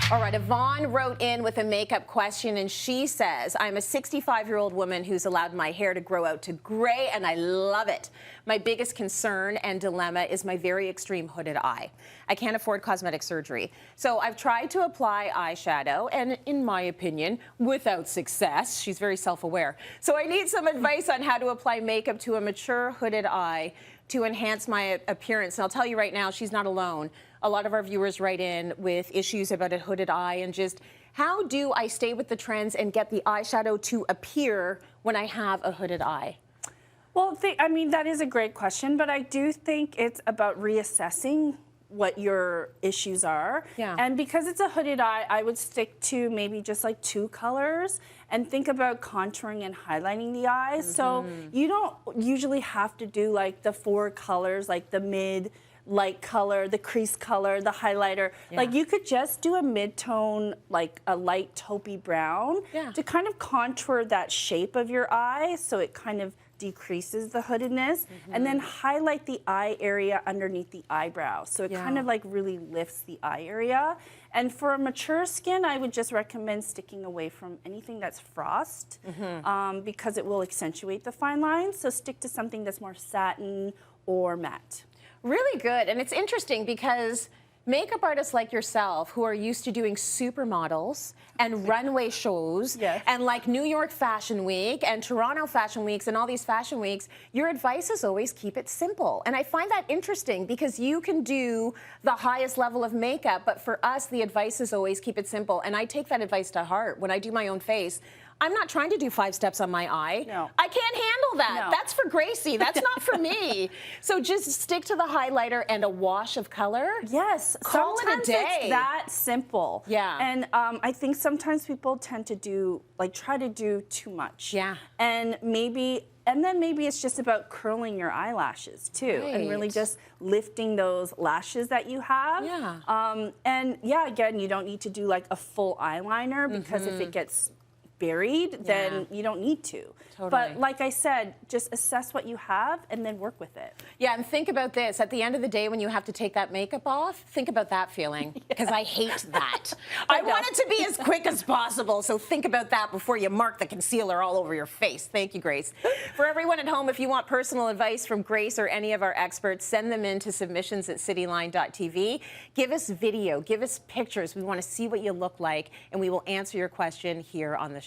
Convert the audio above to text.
All right, Yvonne wrote in with a makeup question, and she says, I'm a 65-year-old woman who's allowed my hair to grow out to gray, and I love it. My biggest concern and dilemma is my very extreme hooded eye. I can't afford cosmetic surgery. So I've tried to apply eyeshadow, and in my opinion, without success. She's very self-aware. So I need some advice on how to apply makeup to a mature hooded eye to enhance my appearance. And I'll tell you right now, she's not alone. A lot of our viewers write in with issues about a hooded eye and just how do I stay with the trends and get the eyeshadow to appear when I have a hooded eye? Well, I mean, that is a great question, but I do think it's about reassessing what your issues are. Yeah. And because it's a hooded eye, I would stick to maybe just like 2 colors and think about contouring and highlighting the eyes. So you don't usually have to do like the 4 colors, like the mid light color, the crease color, the highlighter. Yeah. Like you could just do a mid-tone, like a light taupey brown to kind of contour that shape of your eye so it kind of decreases the hoodedness, and then highlight the eye area underneath the eyebrow. So it kind of like really lifts the eye area. And for a mature skin, I would just recommend sticking away from anything that's frost because it will accentuate the fine lines. So stick to something that's more satin or matte. Really good. And it's interesting because makeup artists like yourself who are used to doing supermodels and runway shows and like New York Fashion Week and Toronto Fashion Weeks and all these fashion weeks, your advice is always keep it simple. And I find that interesting because you can do the highest level of makeup, but for us, the advice is always keep it simple. And I take that advice to heart when I do my own face. I'm not trying to do 5 steps on my eye. No. I can't handle that. No. That's for Gracie. That's not for me. So just stick to the highlighter and a wash of color. Yes. Call it a day. It's that simple. Yeah. And I think sometimes people tend to do, like try to do too much. Yeah. And then maybe it's just about curling your eyelashes too, and really just lifting those lashes that you have. Yeah. And yeah, again, you don't need to do like a full eyeliner because if it gets buried, then you don't need to. Totally. But like I said, just assess what you have and then work with it. Yeah, and think about this. At the end of the day, when you have to take that makeup off, think about that feeling, because I hate that. I want it to be as quick as possible, so think about that before you mark the concealer all over your face. Thank you, Grace. For everyone at home, if you want personal advice from Grace or any of our experts, send them in to submissions@cityline.tv. Give us video, give us pictures. We want to see what you look like, and we will answer your question here on the show.